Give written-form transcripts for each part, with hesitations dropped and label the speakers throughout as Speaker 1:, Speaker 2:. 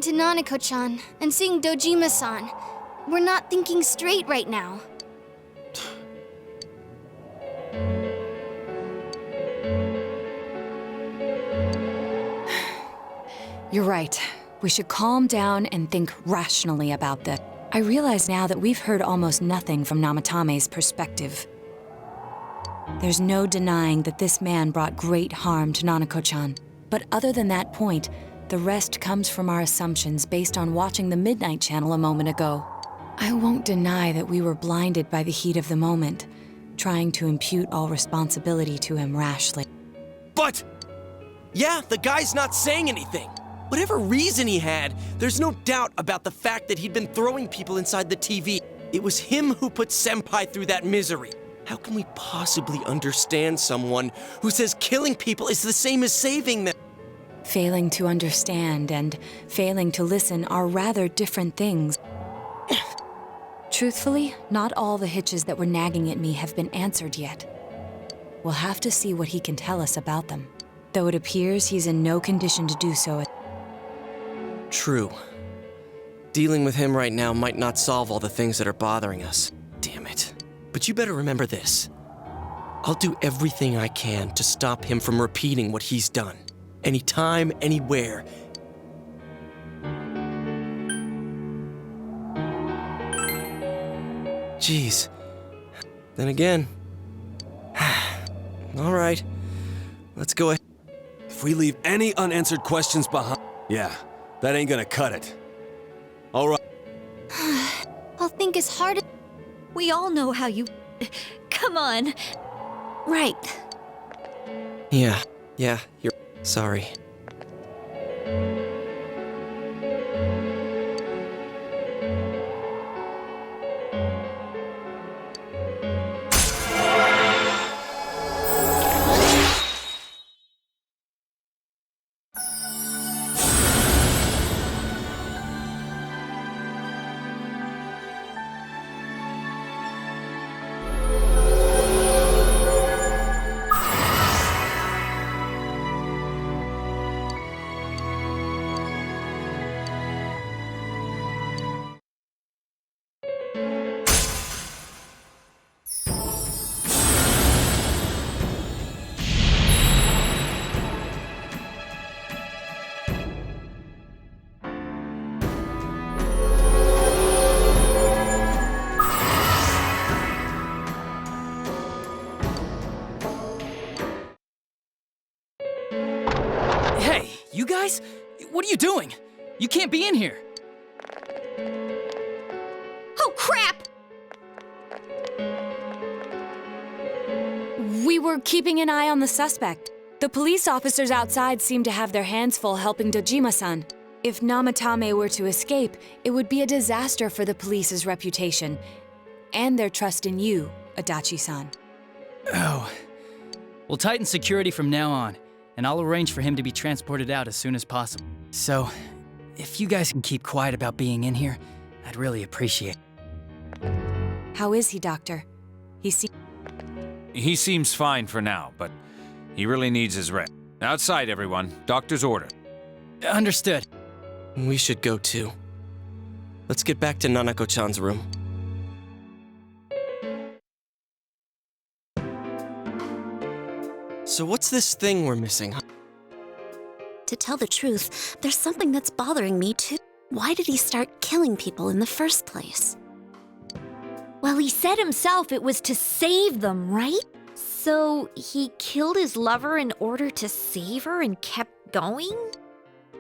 Speaker 1: to Nanako-chan and seeing Dojima-san. We're not thinking straight right now.
Speaker 2: You're right. We should calm down and think rationally about this. I realize now that we've heard almost nothing from Namatame's perspective. There's no denying that this man brought great harm to Nanako-chan. But other than that point, the rest comes from our assumptions based on watching the Midnight Channel a moment ago. I won't deny that we were blinded by the heat of the moment, trying to impute all responsibility to him rashly.
Speaker 3: But... yeah, the guy's not saying anything. Whatever reason he had, there's no doubt about the fact that he'd been throwing people inside the TV. It was him who put Senpai through that misery. How can we possibly understand someone who says killing people is the same as saving them?
Speaker 2: Failing to understand and failing to listen are rather different things. Truthfully, not all the hitches that were nagging at me have been answered yet. We'll have to see what he can tell us about them, though it appears he's in no condition to do so.
Speaker 3: True. Dealing with him right now might not solve all the things that are bothering us. Damn it. But you better remember this. I'll do everything I can to stop him from repeating what he's done. Anytime, anywhere. Jeez. Then again... all right. Let's go ahead.
Speaker 4: If we leave any unanswered questions behind... yeah, that ain't gonna cut it. All right.
Speaker 1: I'll think as hard as...
Speaker 5: We all know how you... Come on.
Speaker 1: Right.
Speaker 3: Yeah, you're... sorry.
Speaker 6: Hey, you guys? What are you doing? You can't be in here.
Speaker 5: Oh, crap!
Speaker 2: We were keeping an eye on the suspect. The police officers outside seem to have their hands full helping Dojima-san. If Namatame were to escape, it would be a disaster for the police's reputation. And their trust in you, Adachi-san.
Speaker 6: Oh. We'll tighten security from now on, and I'll arrange for him to be transported out as soon as possible. So, if you guys can keep quiet about being in here, I'd really appreciate it.
Speaker 2: How is he, Doctor?
Speaker 7: He seems fine for now, but he really needs his rest. Outside, everyone. Doctor's order.
Speaker 6: Understood.
Speaker 3: We should go too. Let's get back to Nanako-chan's room. So what's this thing we're missing, huh?
Speaker 8: To tell the truth, there's something that's bothering me too. Why did he start killing people in the first place?
Speaker 5: Well, he said himself it was to save them, right? So he killed his lover in order to save her and kept going?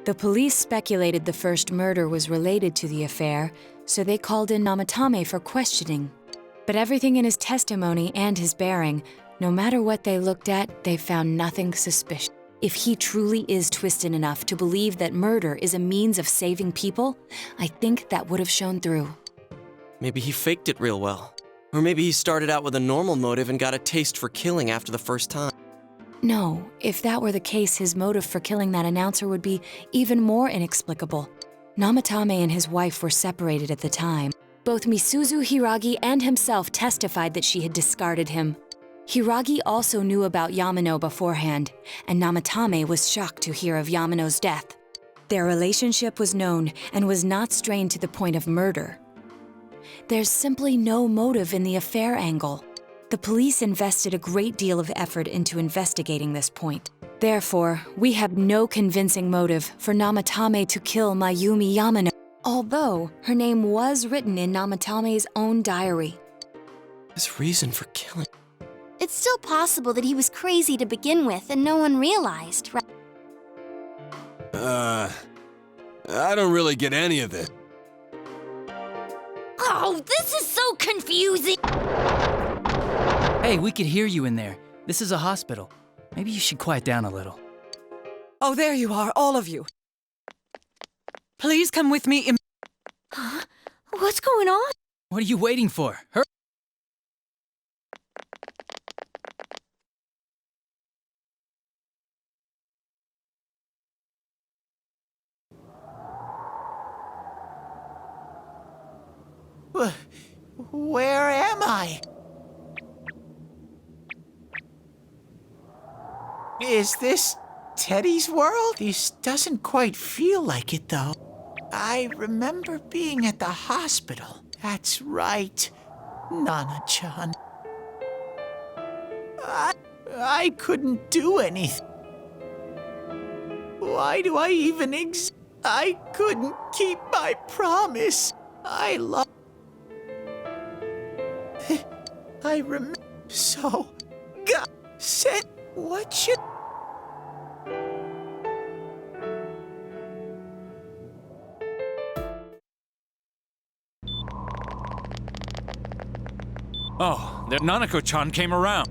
Speaker 2: The police speculated the first murder was related to the affair, so they called in Namatame for questioning. But everything in his testimony and his bearing, no matter what they looked at, they found nothing suspicious. If he truly is twisted enough to believe that murder is a means of saving people, I think that would have shown through.
Speaker 3: Maybe he faked it real well. Or maybe he started out with a normal motive and got a taste for killing after the first time.
Speaker 2: No, if that were the case, his motive for killing that announcer would be even more inexplicable. Namatame and his wife were separated at the time. Both Misuzu Hiragi and himself testified that she had discarded him. Hiragi also knew about Yamano beforehand, and Namatame was shocked to hear of Yamano's death. Their relationship was known and was not strained to the point of murder. There's simply no motive in the affair angle. The police invested a great deal of effort into investigating this point. Therefore, we have no convincing motive for Namatame to kill Mayumi Yamano, although her name was written in Namatame's own diary.
Speaker 3: His reason for killing.
Speaker 1: It's still possible that he was crazy to begin with and no one realized, right?
Speaker 4: I don't really get any of this.
Speaker 5: Oh, this is so confusing!
Speaker 6: Hey, we could hear you in there. This is a hospital. Maybe you should quiet down a little.
Speaker 9: Oh, there you are, all of you. Please come with me.
Speaker 5: Huh? What's going on?
Speaker 6: What are you waiting for? Hurry!
Speaker 10: Where am I? Is this Teddy's world? This doesn't quite feel like it, though. I remember being at the hospital. That's right, Nana-chan. I couldn't do anything. Why do I even exist? I couldn't keep my promise. I love... I remember... So... God said... What should...
Speaker 7: Oh, the Nanako-chan came around.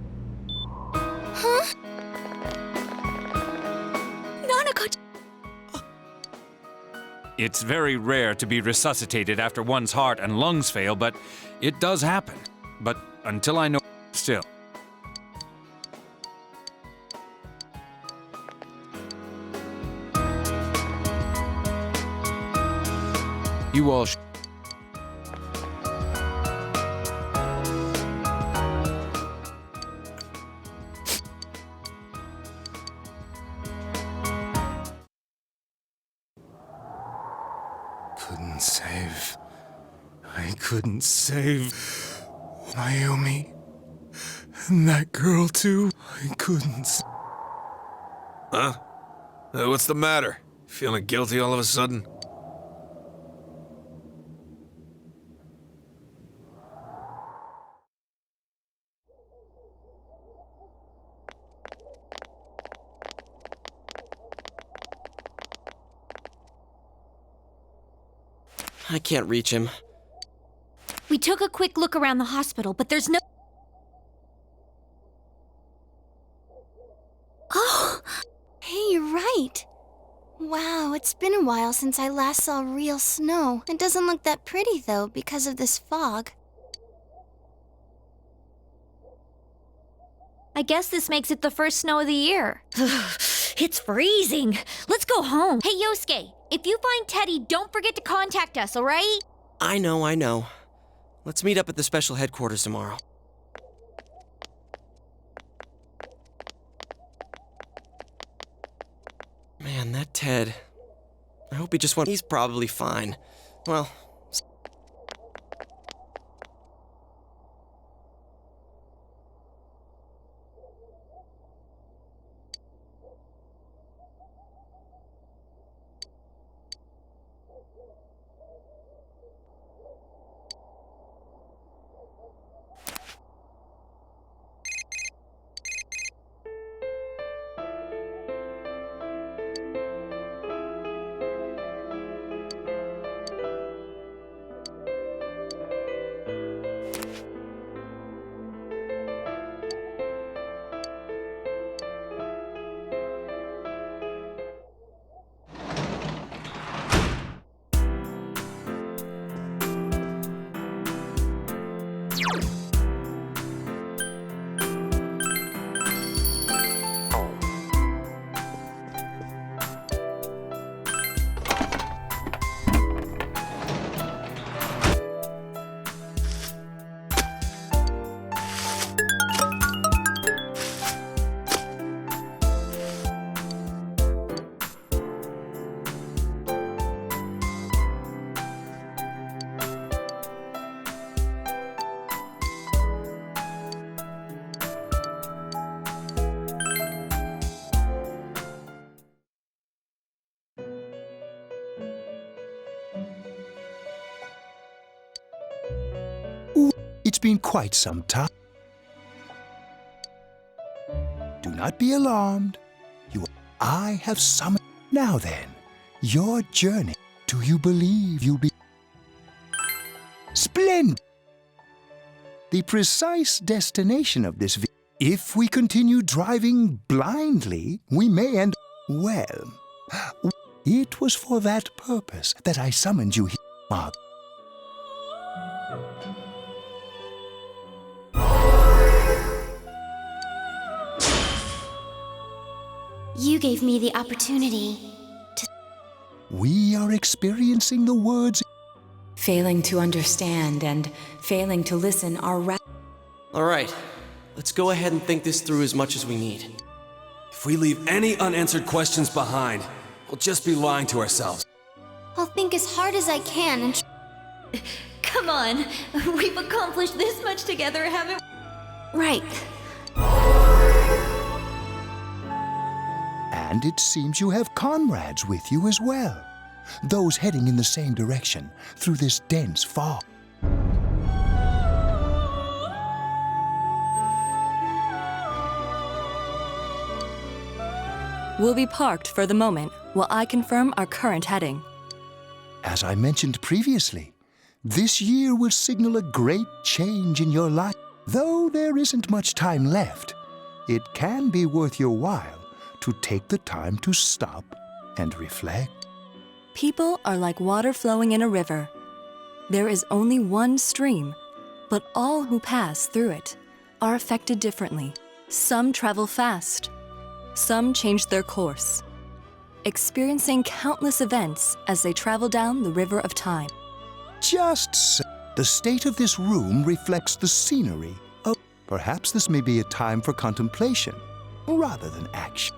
Speaker 1: Huh?
Speaker 5: Nanako...
Speaker 7: It's very rare to be resuscitated after one's heart and lungs fail, but it does happen. But until I know... Still. You all
Speaker 4: Couldn't save. I couldn't save Mayumi. And that girl, too. I couldn't.
Speaker 11: Huh? What's the matter? Feeling guilty all of a sudden?
Speaker 3: I can't reach him.
Speaker 5: We took a quick look around the hospital, but there's no...
Speaker 1: Oh! Hey, you're right. Wow, it's been a while since I last saw real snow. It doesn't look that pretty, though, because of this fog.
Speaker 5: I guess this makes it the first snow of the year. It's freezing. Let's go home. Hey, Yosuke, if you find Teddy, don't forget to contact us, all right?
Speaker 3: I know. Let's meet up at the special headquarters tomorrow. Man, that Ted. I hope he just went. He's probably fine. Well...
Speaker 12: been quite some time. Do not be alarmed. I have summoned. Now then, your journey. Do you believe you'll be splendid? The precise destination of this. If we continue driving blindly, we may end. Well, it was for that purpose that I summoned you here, Mark.
Speaker 8: You gave me the opportunity to...
Speaker 12: We are experiencing the words.
Speaker 2: Failing to understand and failing to listen are
Speaker 3: All right, let's go ahead and think this through as much as we need.
Speaker 4: If we leave any unanswered questions behind, we'll just be lying to ourselves.
Speaker 1: I'll think as hard as I can and
Speaker 5: Come on, we've accomplished this much together, haven't we?
Speaker 8: Right.
Speaker 12: And it seems you have comrades with you as well. Those heading in the same direction through this dense fog.
Speaker 13: We'll be parked for the moment while I confirm our current heading.
Speaker 12: As I mentioned previously, this year will signal a great change in your life. Though there isn't much time left, it can be worth your while to take the time to stop and reflect.
Speaker 13: People are like water flowing in a river. There is only one stream, but all who pass through it are affected differently. Some travel fast. Some change their course, experiencing countless events as they travel down the river of time.
Speaker 12: Just so. The state of this room reflects the scenery of... Perhaps this may be a time for contemplation rather than action.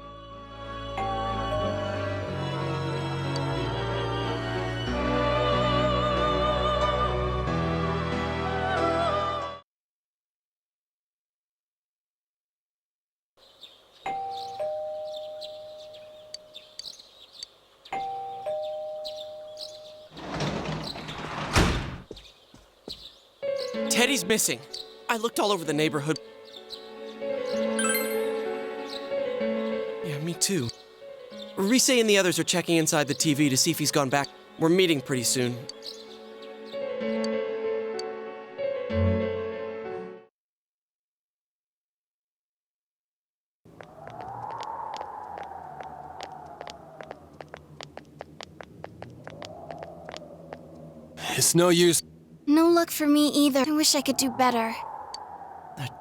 Speaker 3: Teddy's missing. I looked all over the neighborhood. Yeah, me too. Rise and the others are checking inside the TV to see if he's gone back. We're meeting pretty soon.
Speaker 4: It's no use.
Speaker 1: no luck for me either. I wish I could do better.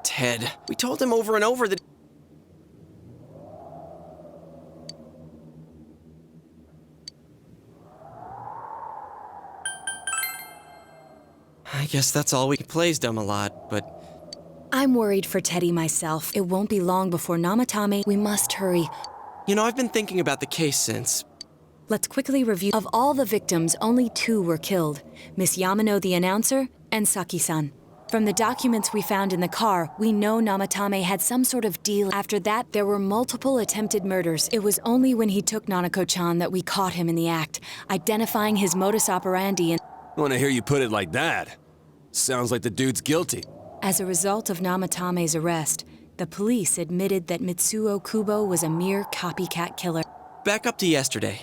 Speaker 3: Ted, we told him over and over that... I guess that's all we... He plays dumb a lot, but...
Speaker 2: I'm worried for Teddy myself. It won't be long before Namatame. We must hurry.
Speaker 3: You know, I've been thinking about the case since...
Speaker 2: Let's quickly review. Of all the victims, only 2 were killed. Miss Yamano the announcer, and Saki-san. From the documents we found in the car, we know Namatame had some sort of deal. After that, there were multiple attempted murders. It was only when he took Nanako-chan that we caught him in the act, identifying his modus operandi and...
Speaker 4: I want to hear you put it like that. Sounds like the dude's guilty.
Speaker 2: As a result of Namatame's arrest, the police admitted that Mitsuo Kubo was a mere copycat killer.
Speaker 3: Back up to yesterday.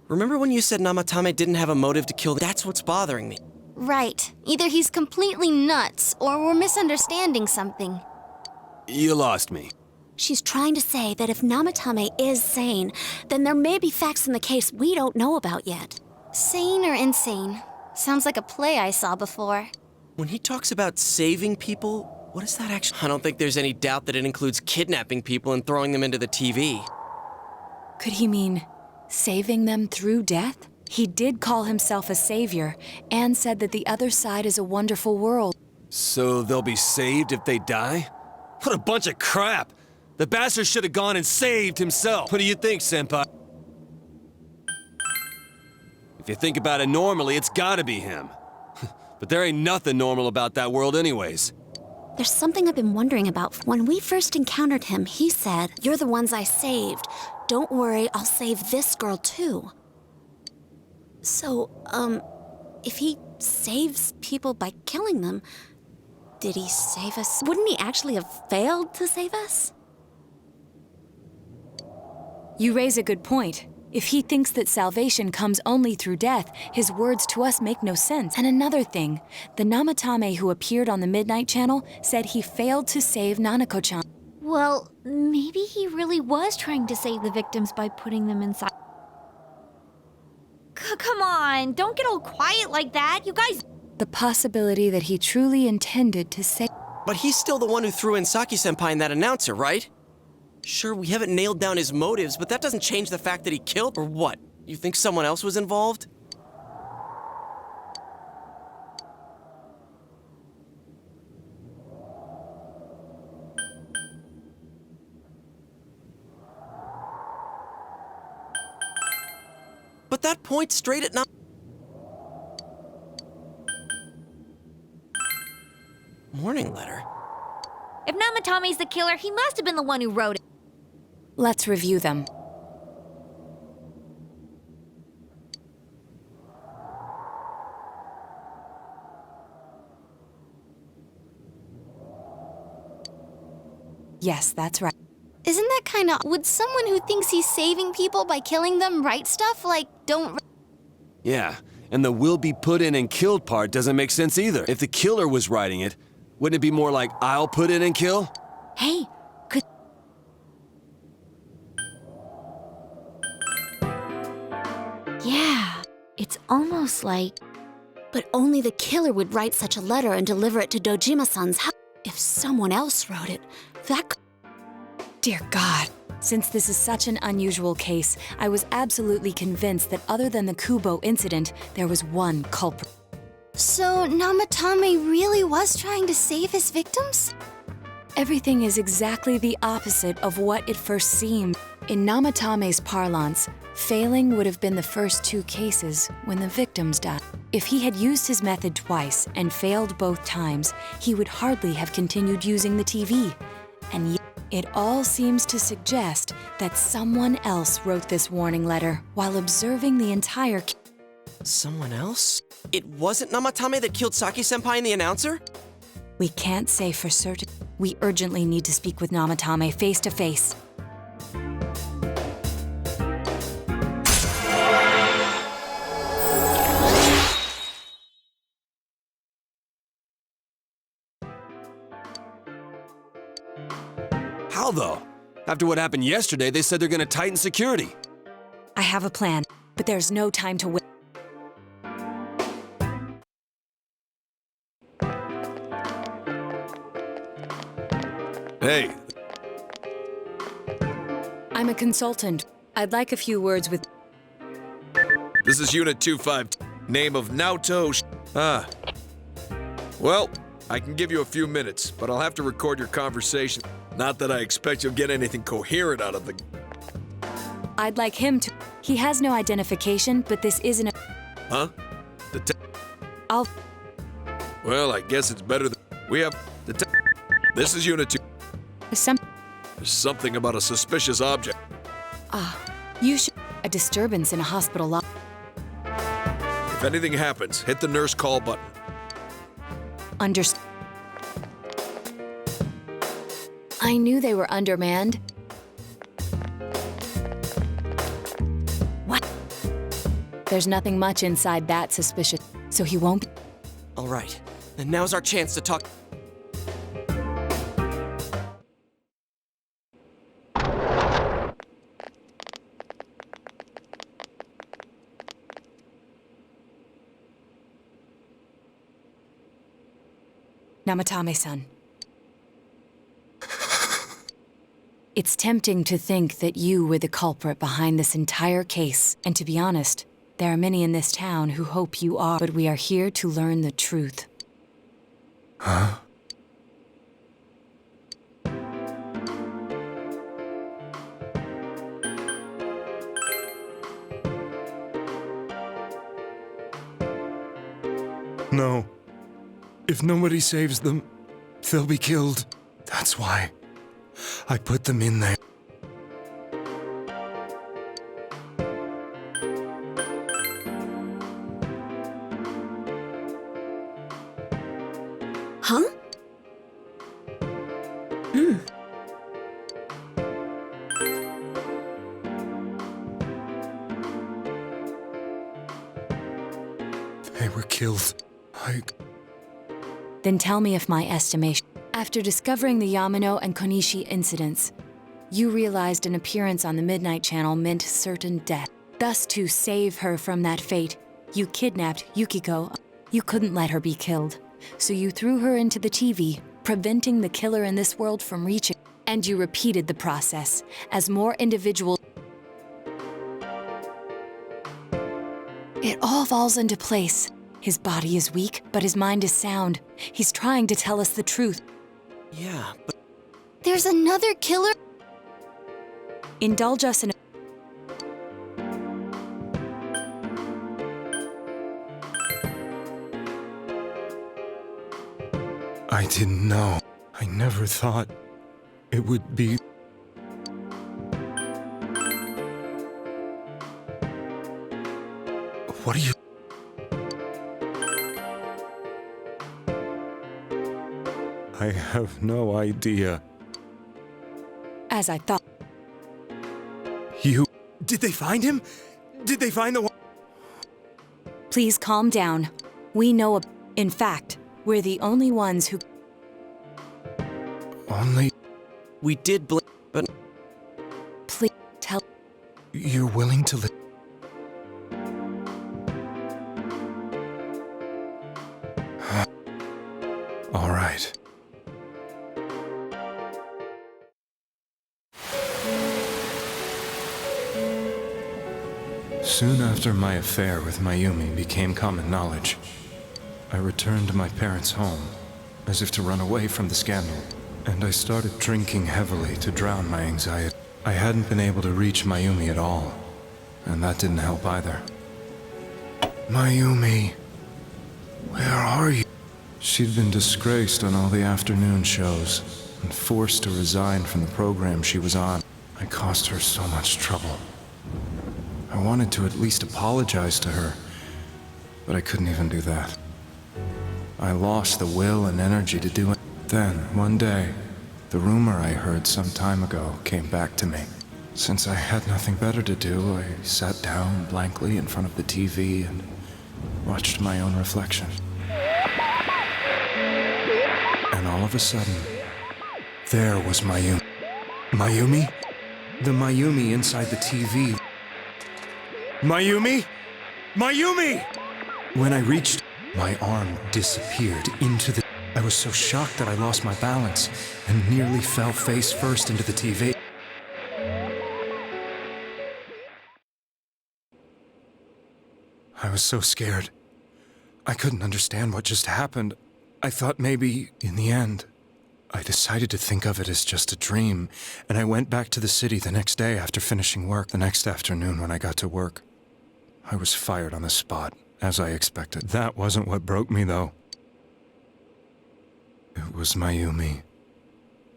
Speaker 3: Remember when you said Namatame didn't have a motive to kill? That's what's bothering me.
Speaker 1: Right. Either he's completely nuts, or we're misunderstanding something.
Speaker 4: You lost me.
Speaker 8: She's trying to say that if Namatame is sane, then there may be facts in the case we don't know about yet.
Speaker 1: Sane or insane? Sounds like a play I saw before.
Speaker 3: When he talks about saving people, what is that actually? I don't think there's any doubt that it includes kidnapping people and throwing them into the TV.
Speaker 2: Could he mean saving them through death? He did call himself a savior and said that the other side is a wonderful world.
Speaker 4: So they'll be saved if they die? What a bunch of crap! The bastard should have gone and saved himself. What do you think, Senpai? If you think about it normally, it's gotta be him. But there ain't nothing normal about that world anyways.
Speaker 8: There's something I've been wondering about. When we first encountered him, he said, "You're the ones I saved. Don't worry, I'll save this girl too." So, if he saves people by killing them, Did he save us? Wouldn't he actually have failed to save us?
Speaker 2: You raise a good point. If he thinks that salvation comes only through death, his words to us make no sense. And another thing, the Namatame who appeared on the Midnight Channel said he failed to save Nanako-chan.
Speaker 5: Well, maybe he really was trying to save the victims by putting them inside. Come on, don't get all quiet like that. You guys...
Speaker 2: The possibility that he truly intended to save...
Speaker 3: But he's still the one who threw in Saki-senpai in that announcer, right? Sure, we haven't nailed down his motives, but that doesn't change the fact that he killed, or what? You think someone else was involved? But that points straight at Morning letter.
Speaker 5: If Namatame's the killer, he must have been the one who wrote it.
Speaker 2: Let's review them. Yes, that's right.
Speaker 1: Isn't that kinda... Would someone who thinks he's saving people by killing them write stuff like, don't...
Speaker 4: Yeah, and the will be put in and killed part doesn't make sense either. If the killer was writing it, wouldn't it be more like, I'll put in and kill?
Speaker 5: Hey, could... Yeah, it's almost like...
Speaker 8: But only the killer would write such a letter and deliver it to Dojima-san's house. If someone else wrote it, that could...
Speaker 2: Dear God. Since this is such an unusual case, I was absolutely convinced that other than the Kubo incident, there was one culprit.
Speaker 1: So Namatame really was trying to save his victims?
Speaker 2: Everything is exactly the opposite of what it first seemed. In Namatame's parlance, failing would have been the first two cases when the victims died. If he had used his method twice and failed both times, he would hardly have continued using the TV. And yet, it all seems to suggest that someone else wrote this warning letter while observing the entire case.
Speaker 3: Someone else? It wasn't Namatame that killed Saki-senpai in the announcer?
Speaker 2: We can't say for certain. We urgently need to speak with Namatame face to face.
Speaker 4: How though? After what happened yesterday, they said they're gonna tighten security.
Speaker 2: I have a plan, but there's no time to wait.
Speaker 11: Hey.
Speaker 2: I'm a consultant. I'd like a few words with...
Speaker 11: This is Unit 25. Name of Naoto. Well, I can give you a few minutes, but I'll have to record your conversation. Not that I expect you'll get anything coherent out of the...
Speaker 2: I'd like him to... He has no identification, but this isn't a...
Speaker 11: Huh?
Speaker 2: I'll...
Speaker 11: Well, I guess it's better than... We have... This is Unit 2.
Speaker 2: There's
Speaker 11: something about a suspicious object.
Speaker 2: You should... A disturbance in a hospital lot.
Speaker 11: If anything happens, hit the nurse call button.
Speaker 2: Understood. I knew they were undermanned. What? There's nothing much inside that suspicious, so he won't be...
Speaker 3: All right, then now's our chance to talk...
Speaker 2: Namatame-san. It's tempting to think that you were the culprit behind this entire case. And to be honest, there are many in this town who hope you are. But we are here to learn the truth.
Speaker 12: Huh?
Speaker 14: No. If nobody saves them, they'll be killed. That's why I put them in there.
Speaker 8: Huh?
Speaker 14: They were killed.
Speaker 2: Then tell me if my estimation. After discovering the Yamano and Konishi incidents, you realized an appearance on the Midnight Channel meant certain death. Thus, to save her from that fate, you kidnapped Yukiko. You couldn't let her be killed, so you threw her into the TV, preventing the killer in this world from reaching. And you repeated the process as more individuals. It all falls into place. His body is weak, but his mind is sound. He's trying to tell us the truth.
Speaker 3: Yeah, but
Speaker 1: There's another killer?
Speaker 2: Indulge us in.
Speaker 14: I didn't know. I never thought it would be. What are you? I have no idea.
Speaker 2: As I thought.
Speaker 14: You. Did they find him? Did they find the one?
Speaker 2: Please calm down. We know. In fact, we're the only ones who.
Speaker 14: Only.
Speaker 3: we did but
Speaker 2: Please tell.
Speaker 14: You're willing to live. All right. Soon after my affair with Mayumi became common knowledge, I returned to my parents' home, as if to run away from the scandal, and I started drinking heavily to drown my anxiety. I hadn't been able to reach Mayumi at all, and that didn't help either. Mayumi, where are you? She'd been disgraced on all the afternoon shows, and forced to resign from the program she was on. I caused her so much trouble. I wanted to at least apologize to her, but I couldn't even do that. I lost the will and energy to do it. Then, one day, the rumor I heard some time ago came back to me. Since I had nothing better to do, I sat down blankly in front of the TV and watched my own reflection. And all of a sudden, there was Mayumi. Mayumi? The Mayumi inside the TV. Mayumi? Mayumi! When I reached, my arm disappeared into the... I was so shocked that I lost my balance and nearly fell face first into the TV. I was so scared. I couldn't understand what just happened. I thought maybe, in the end, I decided to think of it as just a dream, and I went back to the city the next day after finishing work. The next afternoon when I got to work, I was fired on the spot, as I expected. That wasn't what broke me, though. It was Mayumi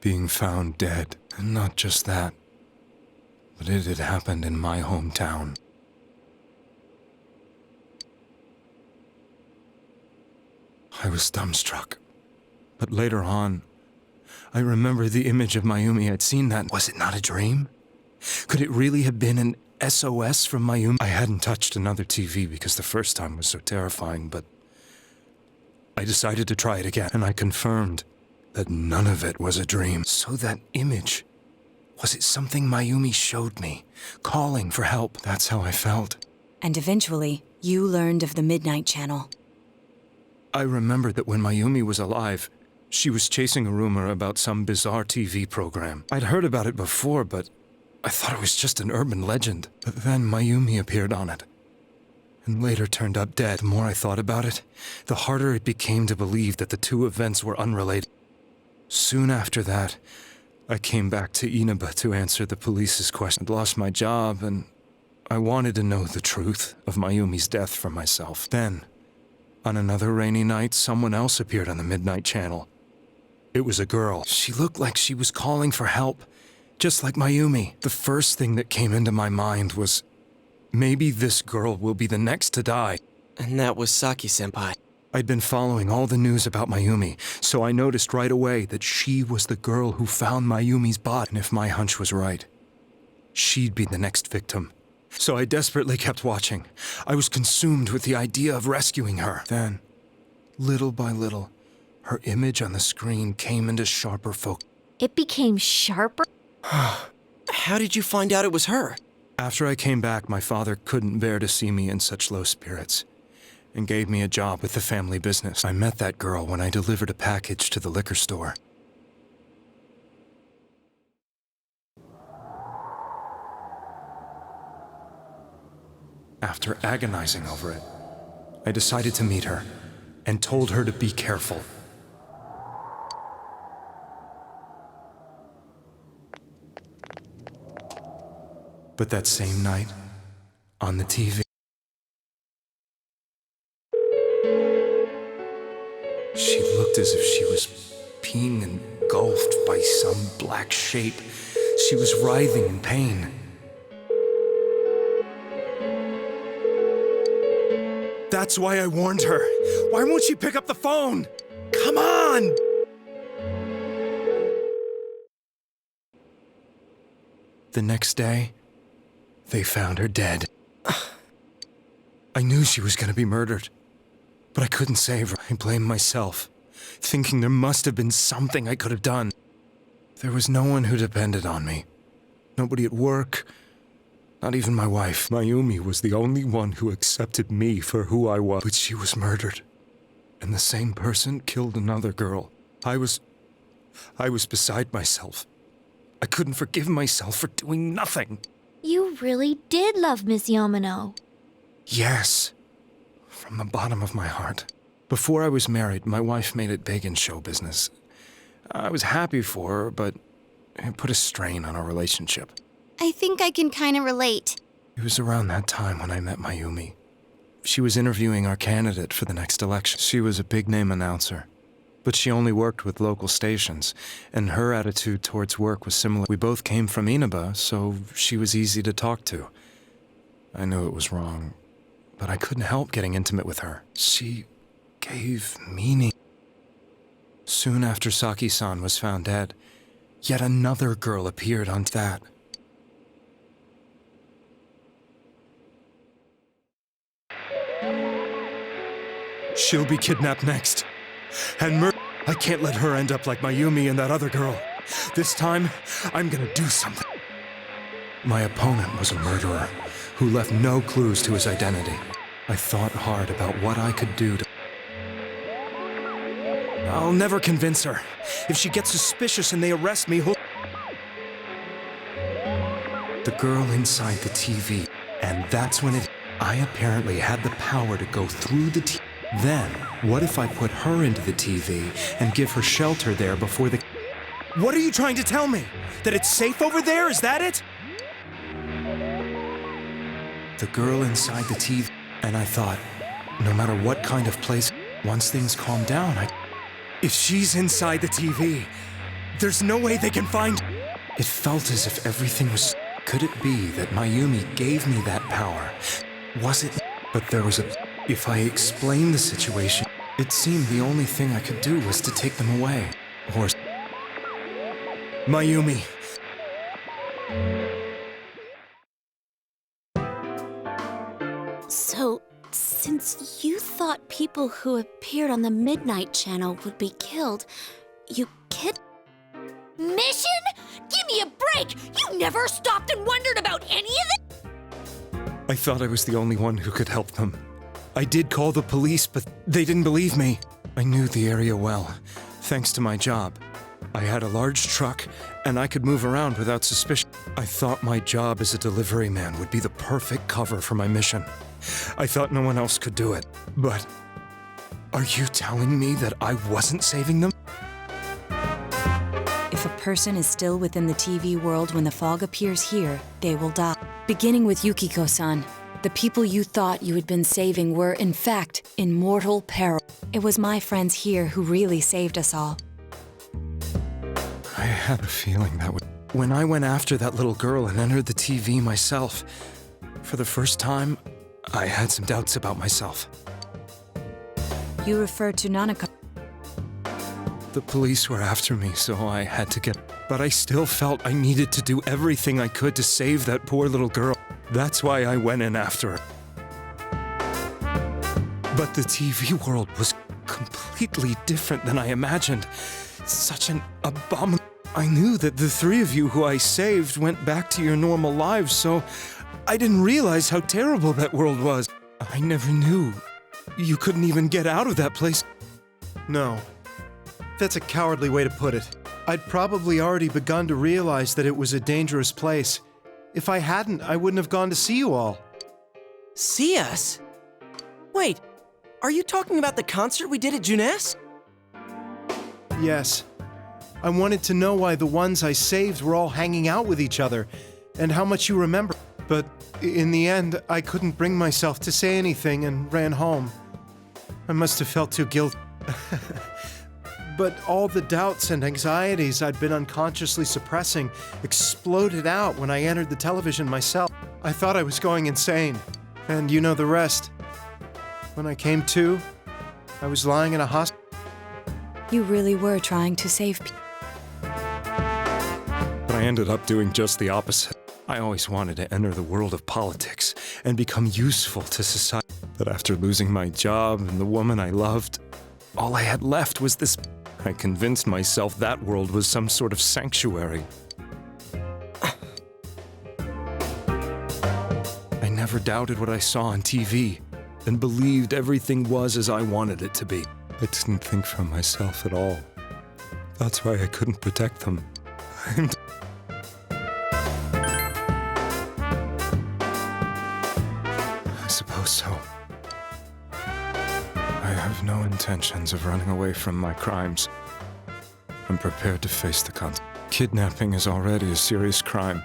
Speaker 14: being found dead, and not just that, but it had happened in my hometown. I was dumbstruck, but later on, I remembered the image of Mayumi I'd seen. That was it not a dream? Could it really have been an SOS from Mayumi? I hadn't touched another TV because the first time was so terrifying, but I decided to try it again, and I confirmed that none of it was a dream. So that image, was it something Mayumi showed me, calling for help? That's how I felt.
Speaker 2: And eventually, you learned of the Midnight Channel.
Speaker 14: I remembered that when Mayumi was alive, she was chasing a rumor about some bizarre TV program. I'd heard about it before, but I thought it was just an urban legend. But then Mayumi appeared on it, and later turned up dead. The more I thought about it, the harder it became to believe that the two events were unrelated. Soon after that, I came back to Inaba to answer the police's question. I'd lost my job, and I wanted to know the truth of Mayumi's death for myself. Then, on another rainy night, someone else appeared on the Midnight Channel. It was a girl. She looked like she was calling for help, just like Mayumi. The first thing that came into my mind was, maybe this girl will be the next to die.
Speaker 3: And that was Saki-senpai.
Speaker 14: I'd been following all the news about Mayumi, so I noticed right away that she was the girl who found Mayumi's body. And if my hunch was right, she'd be the next victim. So I desperately kept watching. I was consumed with the idea of rescuing her. Then, little by little, her image on the screen came into sharper focus.
Speaker 5: It became sharper?
Speaker 3: How did you find out it was her?
Speaker 14: After I came back, my father couldn't bear to see me in such low spirits and gave me a job with the family business. I met that girl when I delivered a package to the liquor store. After agonizing over it, I decided to meet her and told her to be careful. But that same night, on the TV, she looked as if she was being engulfed by some black shape. She was writhing in pain. That's why I warned her. Why won't she pick up the phone? Come on! The next day, they found her dead. I knew she was going to be murdered, but I couldn't save her. I blamed myself, thinking there must have been something I could have done. There was no one who depended on me. Nobody at work, not even my wife. Mayumi was the only one who accepted me for who I was. But she was murdered, and the same person killed another girl. I was beside myself. I couldn't forgive myself for doing nothing.
Speaker 5: You really did love Miss Yamano.
Speaker 14: Yes, from the bottom of my heart. Before I was married, my wife made it big in show business. I was happy for her, but it put a strain on our relationship.
Speaker 1: I think I can kind of relate.
Speaker 14: It was around that time when I met Mayumi. She was interviewing our candidate for the next election. She was a big-name announcer, but she only worked with local stations, and her attitude towards work was similar. We both came from Inaba, so she was easy to talk to. I knew it was wrong, but I couldn't help getting intimate with her. She gave meaning. Soon after Saki-san was found dead, yet another girl appeared on that. She'll be kidnapped next. And I can't let her end up like Mayumi and that other girl. This time, I'm gonna do something. My opponent was a murderer who left no clues to his identity. I thought hard about what I could do to... I'll never convince her. If she gets suspicious and they arrest me, the girl inside the TV. And that's when I apparently had the power to go through the TV. Then, what if I put her into the TV and give her shelter there before the... What are you trying to tell me? That it's safe over there? Is that it? The girl inside the TV. And I thought, no matter what kind of place, once things calm down, If she's inside the TV, there's no way they can find... It felt as if everything was... Could it be that Mayumi gave me that power? Was it... But there was a... If I explained the situation, it seemed the only thing I could do was to take them away. Or... Mayumi.
Speaker 8: So, since you thought people who appeared on the Midnight Channel would be killed, you
Speaker 5: Mission? Give me a break! You never stopped and wondered about any of this?
Speaker 14: I thought I was the only one who could help them. I did call the police, but they didn't believe me. I knew the area well, thanks to my job. I had a large truck, and I could move around without suspicion. I thought my job as a delivery man would be the perfect cover for my mission. I thought no one else could do it. But are you telling me that I wasn't saving them?
Speaker 2: If a person is still within the TV world when the fog appears here, they will die. Beginning with Yukiko-san, the people you thought you had been saving were, in fact, in mortal peril. It was my friends here who really saved us all.
Speaker 14: I had a feeling that when I went after that little girl and entered the TV myself, for the first time, I had some doubts about myself.
Speaker 2: You refer to Nanako.
Speaker 14: The police were after me, so I had to get... But I still felt I needed to do everything I could to save that poor little girl. That's why I went in after her. But the TV world was completely different than I imagined. Such an abominable... I knew that the three of you who I saved went back to your normal lives, so I didn't realize how terrible that world was. I never knew. You couldn't even get out of that place.
Speaker 15: No. That's a cowardly way to put it. I'd probably already begun to realize that it was a dangerous place. If I hadn't, I wouldn't have gone to see you all.
Speaker 3: See us? Wait, are you talking about the concert we did at Juness?
Speaker 15: Yes. I wanted to know why the ones I saved were all hanging out with each other, and how much you remember. But in the end, I couldn't bring myself to say anything and ran home. I must have felt too guilty. But all the doubts and anxieties I'd been unconsciously suppressing exploded out when I entered the television myself. I thought I was going insane, and you know the rest. When I came to, I was lying in a hospital.
Speaker 2: You really were trying to save people.
Speaker 14: But I ended up doing just the opposite. I always wanted to enter the world of politics and become useful to society. But after losing my job and the woman I loved, all I had left was this. I convinced myself that world was some sort of sanctuary. I never doubted what I saw on TV and believed everything was as I wanted it to be. I didn't think for myself at all. That's why I couldn't protect them. I suppose so. I have no intentions of running away from my crimes. I'm prepared to face the consequences. Kidnapping is already a serious crime.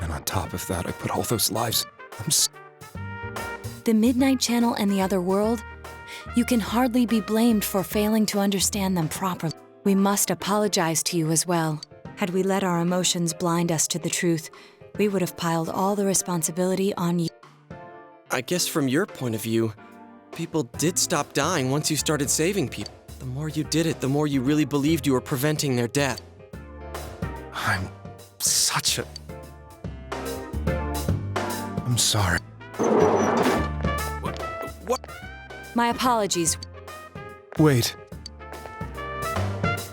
Speaker 14: And on top of that, I put all those lives...
Speaker 2: The Midnight Channel and the other world? You can hardly be blamed for failing to understand them properly. We must apologize to you as well. Had we let our emotions blind us to the truth, we would have piled all the responsibility on you.
Speaker 3: I guess from your point of view, people did stop dying once you started saving people. The more you did it, the more you really believed you were preventing their death.
Speaker 14: I'm such a... I'm sorry.
Speaker 3: What?
Speaker 2: My apologies.
Speaker 14: Wait.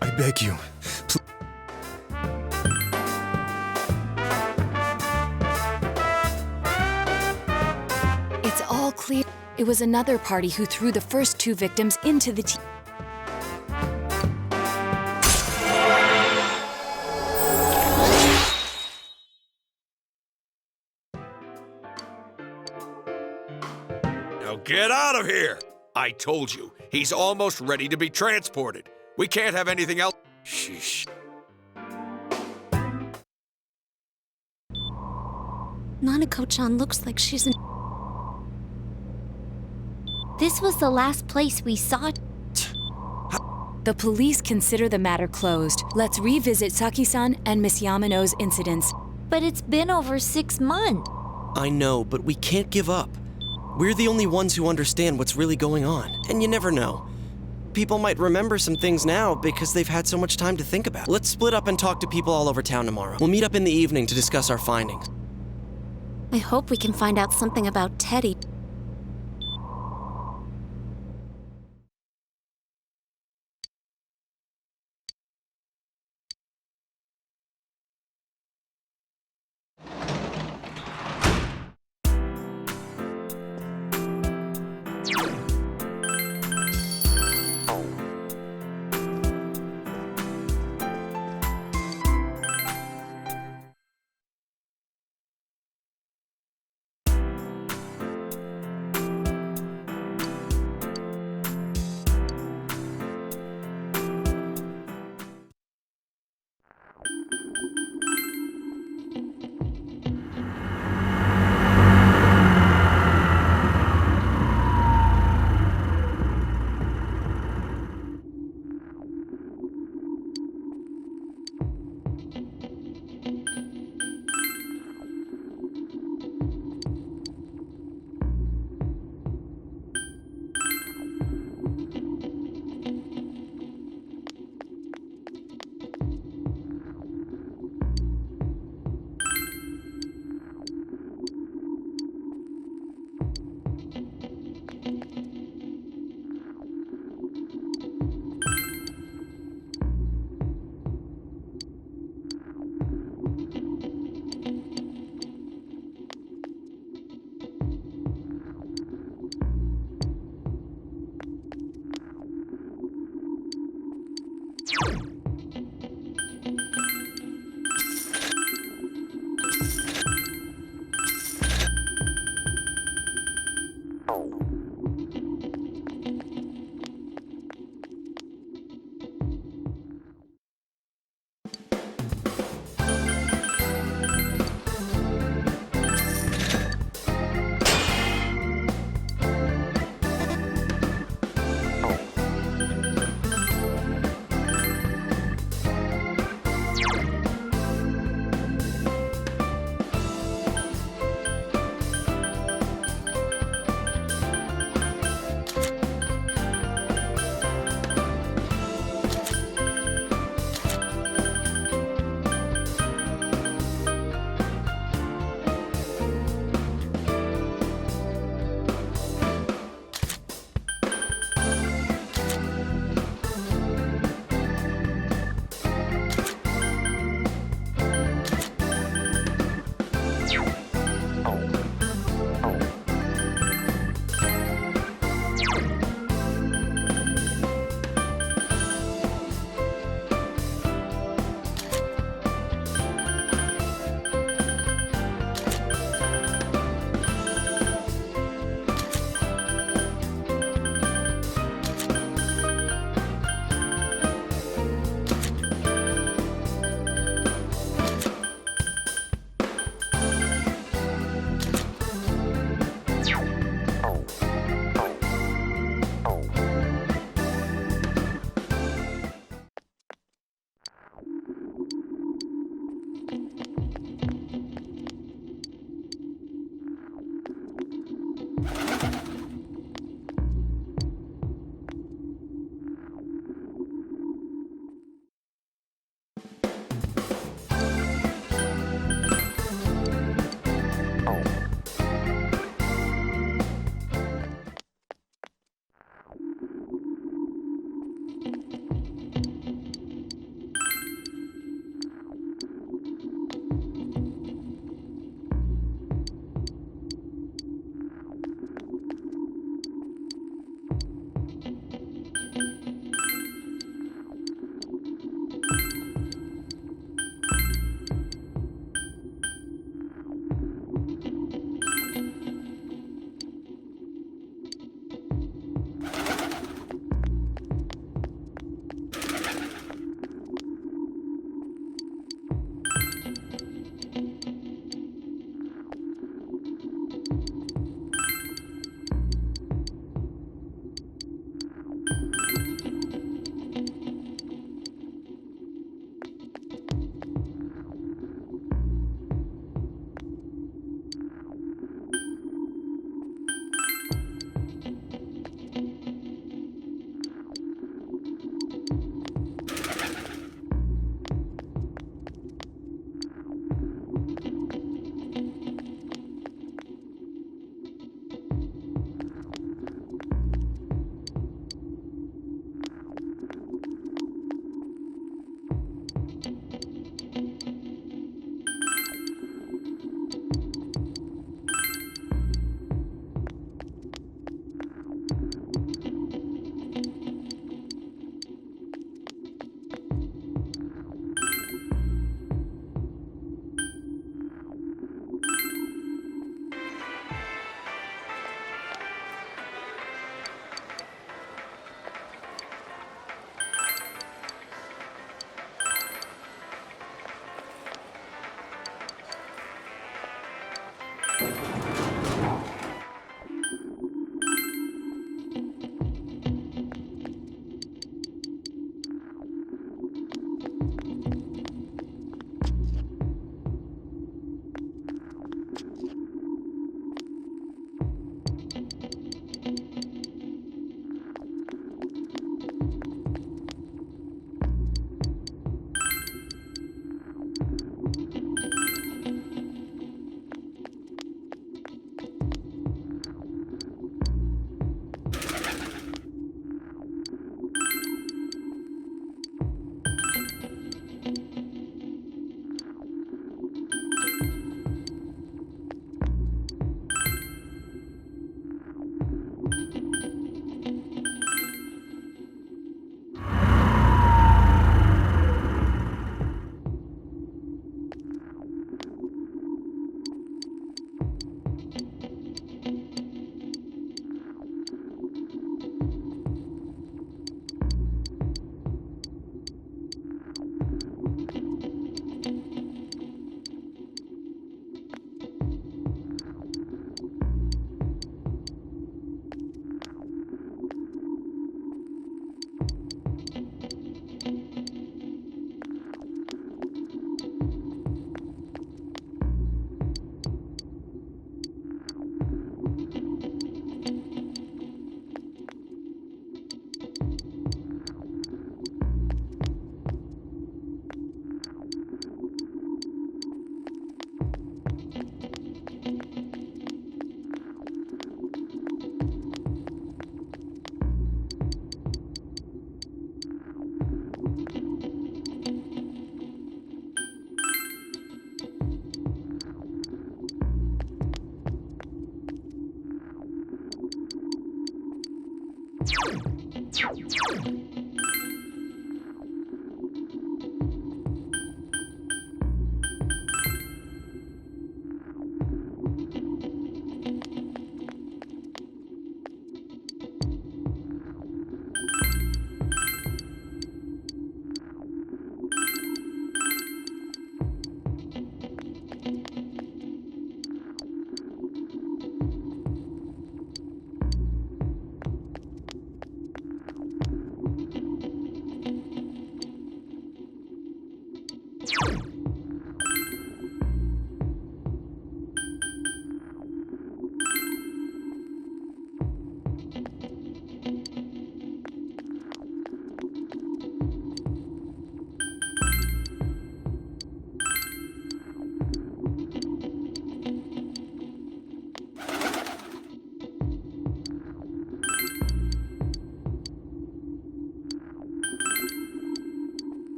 Speaker 14: I beg you.
Speaker 2: It's all clear. It was another party who threw the first two victims into the
Speaker 11: Now get out of here! I told you, he's almost ready to be transported. We can't have anything else. Sheesh.
Speaker 8: Nanako-chan looks like she's in...
Speaker 5: This was the last place we saw.
Speaker 2: The police consider the matter closed. Let's revisit Saki-san and Miss Yamano's incidents.
Speaker 5: But it's been over 6 months.
Speaker 3: I know, but we can't give up. We're the only ones who understand what's really going on. And you never know. People might remember some things now because they've had so much time to think about it. Let's split up and talk to people all over town tomorrow. We'll meet up in the evening to discuss our findings.
Speaker 8: I hope we can find out something about Teddy.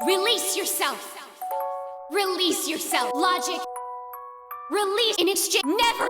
Speaker 16: Release yourself! Release yourself! Logic! Release in exchange! Never!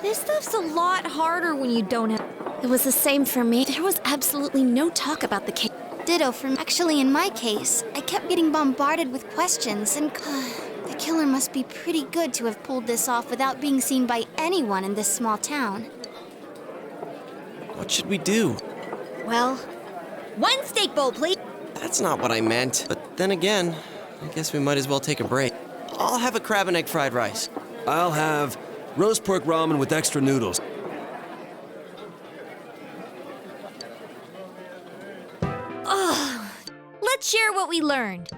Speaker 5: This stuff's a lot harder when you don't have.
Speaker 8: It was the same for me. There was absolutely no talk about the case.
Speaker 1: Ditto for me. Actually, in my case, I kept getting bombarded with questions, and the killer must be pretty good to have pulled this off without being seen by anyone in this small town.
Speaker 3: What should we do?
Speaker 5: Well, one steak bowl, please.
Speaker 3: That's not what I meant. But then again, I guess we might as well take a break. I'll have a crab and egg fried rice.
Speaker 4: I'll have roast pork ramen with extra noodles.
Speaker 5: Ugh. Let's share what we learned.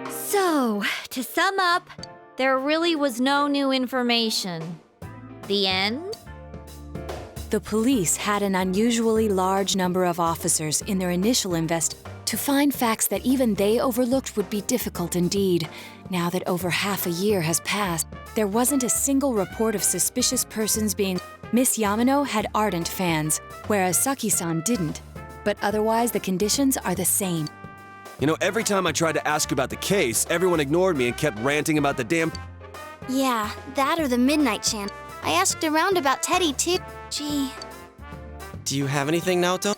Speaker 5: So, to sum up, there really was no new information. The end?
Speaker 2: The police had an unusually large number of officers in their initial to find facts that even they overlooked would be difficult indeed. Now that over half a year has passed, there wasn't a single report of suspicious persons being. Miss Yamano had ardent fans, whereas Saki-san didn't. But otherwise, the conditions are the same.
Speaker 4: You know, every time I tried to ask about the case, everyone ignored me and kept ranting about the damn.
Speaker 1: Yeah, that or the Midnight Channel. I asked around about Teddy, too. Gee.
Speaker 3: Do you have anything, Naoto?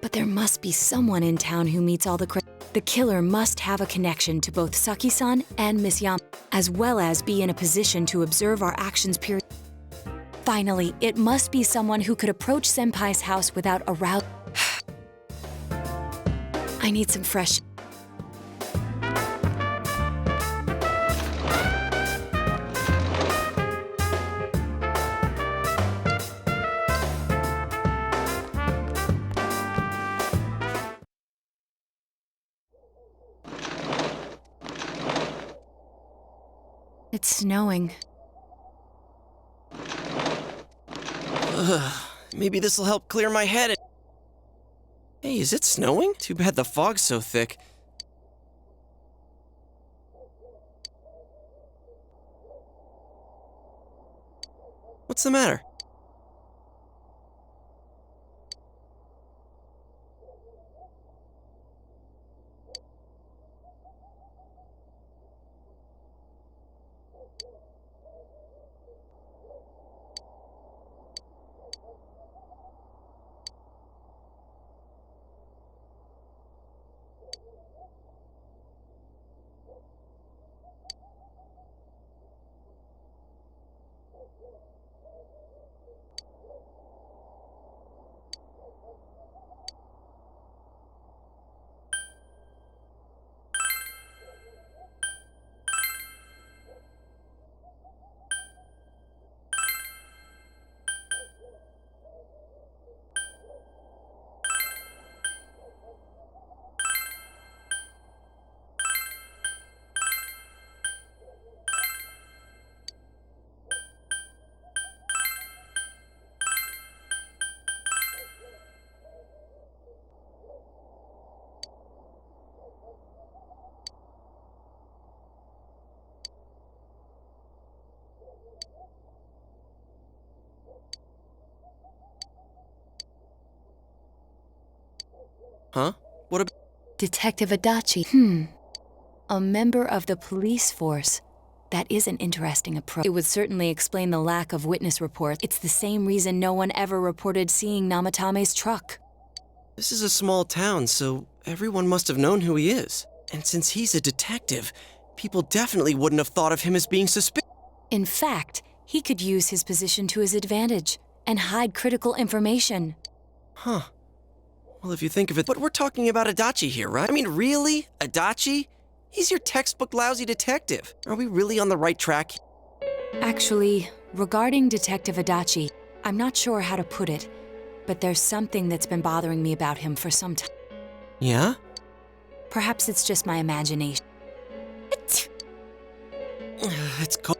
Speaker 2: But there must be someone in town who meets all the The killer must have a connection to both Saki-san and Miss Yam, as well as be in a position to observe our actions period. Finally, it must be someone who could approach Senpai's house without arousing. I need some fresh. It's snowing.
Speaker 3: Maybe this'll help clear my head. Hey, is it snowing? Too bad the fog's so thick. What's the matter? Huh? What about...
Speaker 2: Detective Adachi. A member of the police force. That is an interesting approach. It would certainly explain the lack of witness reports. It's the same reason no one ever reported seeing Namatame's truck.
Speaker 3: This is a small town, so everyone must have known who he is. And since he's a detective, people definitely wouldn't have thought of him as being suspicious.
Speaker 2: In fact, he could use his position to his advantage and hide critical information.
Speaker 3: Huh. Well, if you think of it, but we're talking about Adachi here, right? I mean, really? Adachi? He's your textbook lousy detective. Are we really on the right track?
Speaker 2: Actually, regarding Detective Adachi, I'm not sure how to put it, but there's something that's been bothering me about him for some time.
Speaker 3: Yeah?
Speaker 2: Perhaps it's just my imagination.
Speaker 3: It's cold.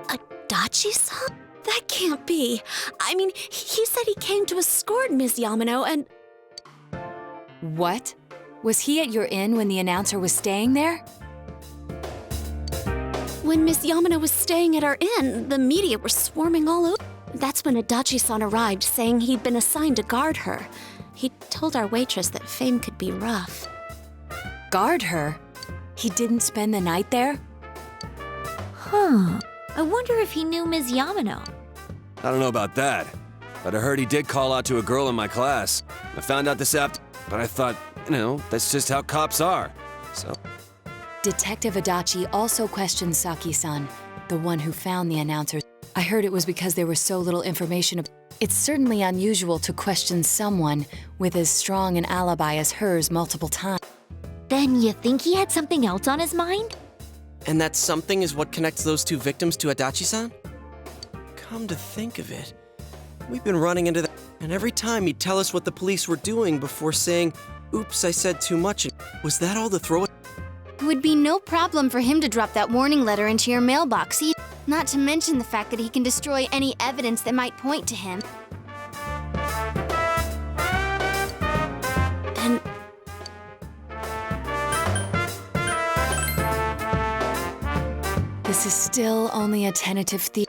Speaker 8: Adachi-san? That can't be. I mean, he said he came to escort Ms. Yamano and...
Speaker 2: What? Was he at your inn when the announcer was staying there?
Speaker 8: When Ms. Yamano was staying at our inn, the media were swarming all over. That's when Adachi-san arrived, saying he'd been assigned to guard her. He told our waitress that fame could be rough.
Speaker 2: Guard her? He didn't spend the night there?
Speaker 5: Huh. I wonder if he knew Ms. Yamano.
Speaker 4: I don't know about that, but I heard he did call out to a girl in my class. I found out this after, but I thought, that's just how cops are, so...
Speaker 2: Detective Adachi also questioned Saki-san, the one who found the announcers. I heard it was because there was so little information. It's certainly unusual to question someone with as strong an alibi as hers multiple times.
Speaker 5: Then you think he had something else on his mind?
Speaker 3: And that something is what connects those two victims to Adachi-san? Come to think of it, we've been running into that, and every time he'd tell us what the police were doing before saying, oops, I said too much. Was that all the throw?
Speaker 1: It would be no problem for him to drop that warning letter into your mailbox, not to mention the fact that he can destroy any evidence that might point to him.
Speaker 8: And...
Speaker 2: This is still only a tentative theory.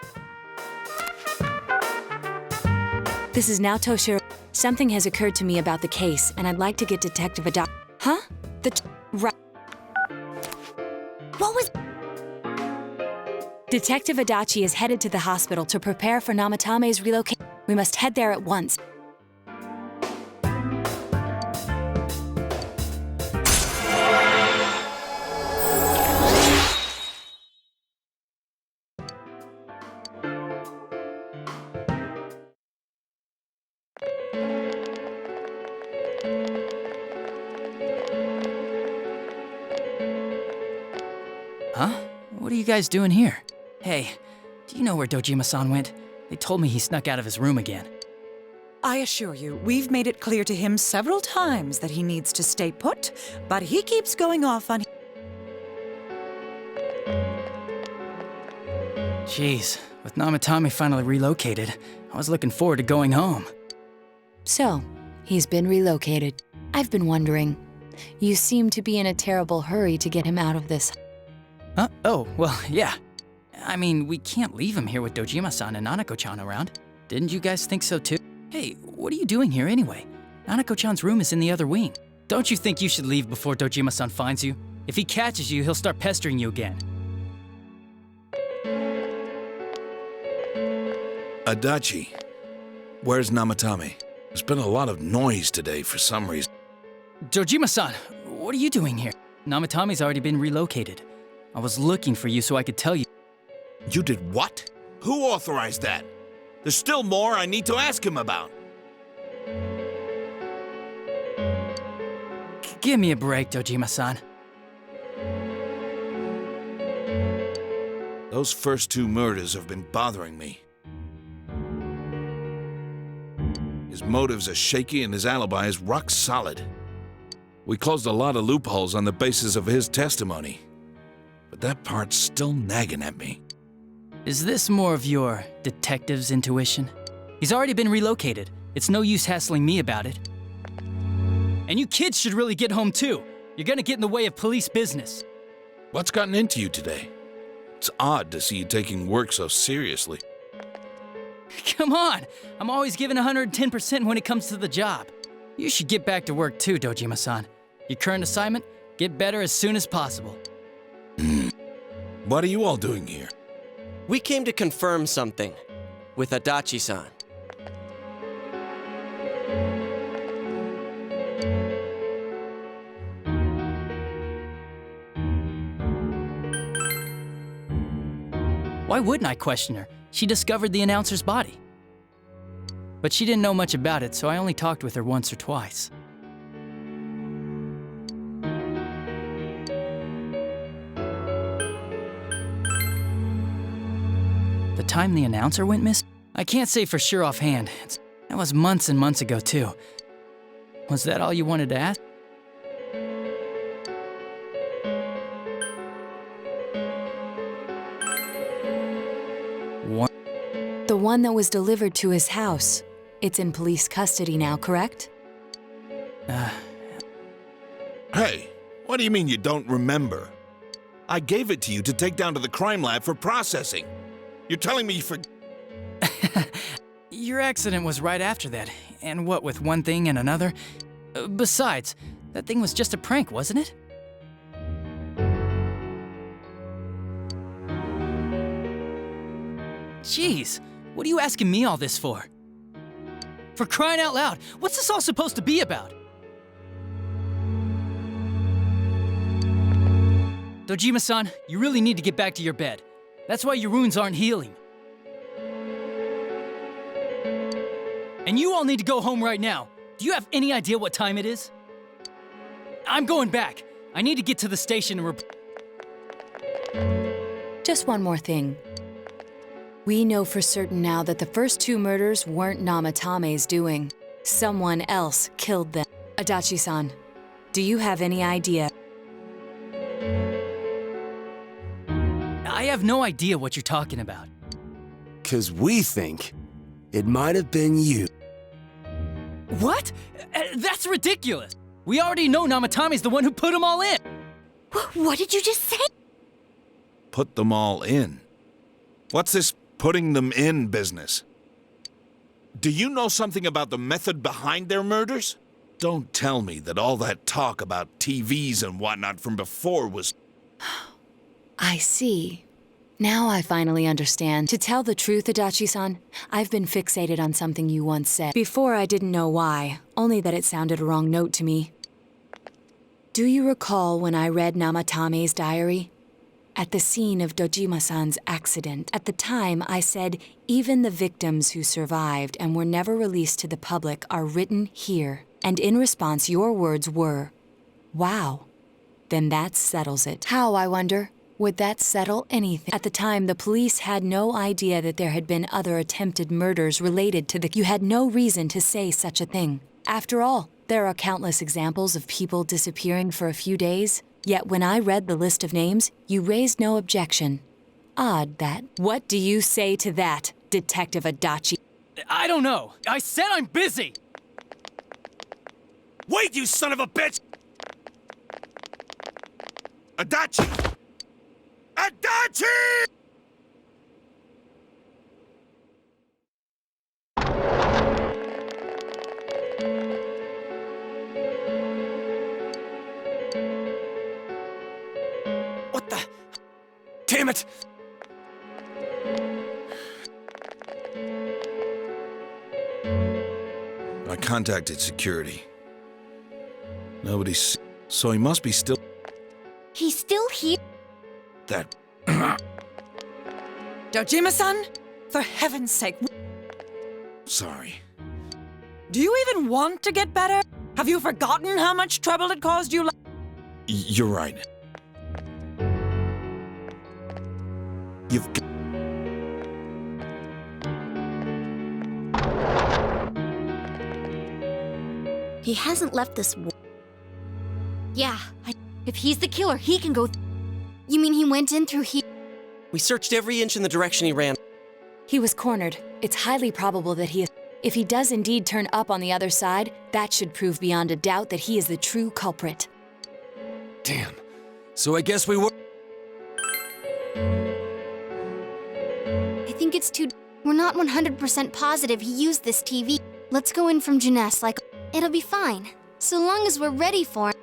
Speaker 2: This is now Toshiro. Something has occurred to me about the case, and I'd like to get Detective Adachi. Huh? Right.
Speaker 5: What was...
Speaker 2: Detective Adachi is headed to the hospital to prepare for Namatame's relocation. We must head there at once.
Speaker 6: Huh? What are you guys doing here? Hey, do you know where Dojima-san went? They told me he snuck out of his room again.
Speaker 9: I assure you, we've made it clear to him several times that he needs to stay put, but he keeps going off on...
Speaker 6: Jeez, with Namatame finally relocated, I was looking forward to going home.
Speaker 2: So, he's been relocated. I've been wondering. You seem to be in a terrible hurry to get him out of this.
Speaker 6: Huh? Oh, well, yeah. I mean, we can't leave him here with Dojima-san and Nanako-chan around. Didn't you guys think so too? Hey, what are you doing here anyway? Nanako-chan's room is in the other wing. Don't you think you should leave before Dojima-san finds you? If he catches you, he'll start pestering you again.
Speaker 11: Adachi, where's Namatame? There's been a lot of noise today for some reason.
Speaker 6: Dojima-san, what are you doing here? Namatame's already been relocated. I was looking for you so I could tell you.
Speaker 11: You did what? Who authorized that? There's still more I need to ask him about.
Speaker 6: Give me a break, Dojima-san.
Speaker 11: Those first two murders have been bothering me. His motives are shaky and his alibi is rock solid. We closed a lot of loopholes on the basis of his testimony, but that part's still nagging at me.
Speaker 6: Is this more of your detective's intuition? He's already been relocated. It's no use hassling me about it. And you kids should really get home too. You're gonna get in the way of police business.
Speaker 11: What's gotten into you today? It's odd to see you taking work so seriously.
Speaker 6: Come on! I'm always giving 110% when it comes to the job. You should get back to work too, Dojima-san. Your current assignment? Get better as soon as possible.
Speaker 11: What are you all doing here?
Speaker 3: We came to confirm something with Adachi-san.
Speaker 6: Why wouldn't I question her? She discovered the announcer's body. But she didn't know much about it, so I only talked with her once or twice. The time the announcer went missing? I can't say for sure offhand. That was months and months ago, too. Was that all you wanted to ask?
Speaker 2: The one that was delivered to his house. It's in police custody now, correct?
Speaker 11: Hey, what do you mean you don't remember? I gave it to you to take down to the crime lab for processing. You're telling me you
Speaker 6: Your accident was right after that, and what with one thing and another? Besides, that thing was just a prank, wasn't it? Jeez, what are you asking me all this for? For crying out loud, what's this all supposed to be about? Dojima-san, you really need to get back to your bed. That's why your wounds aren't healing. And you all need to go home right now. Do you have any idea what time it is? I'm going back. I need to get to the station and
Speaker 2: Just one more thing. We know for certain now that the first two murders weren't Namatame's doing. Someone else killed them. Adachi-san, do you have any idea?
Speaker 6: I have no idea what you're talking about.
Speaker 4: 'Cause we think it might have been you.
Speaker 6: What? That's ridiculous. We already know Namatame's the one who put them all in.
Speaker 5: What did you just say?
Speaker 11: put them all in? What's this putting them in business? Do you know something about the method behind their murders? Don't tell me that all that talk about TVs and whatnot from before was...
Speaker 2: I see. Now I finally understand. To tell the truth, Adachi-san, I've been fixated on something you once said. Before I didn't know why, only that it sounded a wrong note to me. Do you recall when I read Namatame's diary? At the scene of Dojima-san's accident, at the time I said, even the victims who survived and were never released to the public are written here. And in response, your words were, wow. Then that settles it. How, I wonder? Would that settle anything? At the time, the police had no idea that there had been other attempted murders related to the... You had no reason to say such a thing. After all, there are countless examples of people disappearing for a few days. Yet when I read the list of names, you raised no objection. Odd that. What do you say to that, Detective Adachi?
Speaker 6: I don't know. I said I'm busy!
Speaker 11: Wait, you son of a bitch! Adachi! Adachi!
Speaker 3: What the? Damn it!
Speaker 11: I contacted security. Nobody's... So he must be still...
Speaker 5: He's still here?
Speaker 11: That...
Speaker 9: Dojima-san, for heaven's sake.
Speaker 11: Sorry.
Speaker 9: Do you even want to get better? Have you forgotten how much trouble it caused you?
Speaker 11: You're right. You've...
Speaker 5: He hasn't left this war. Yeah, if he's the killer, he can go.
Speaker 1: You mean he went in through here?
Speaker 3: We searched every inch in the direction he ran.
Speaker 2: He was cornered. It's highly probable that he is... If he does indeed turn up on the other side, that should prove beyond a doubt that he is the true culprit.
Speaker 4: Damn. So I guess we were...
Speaker 1: I think it's too... We're not 100% positive he used this TV. Let's go in from Jeunesse like it'll be fine, so long as we're ready for it.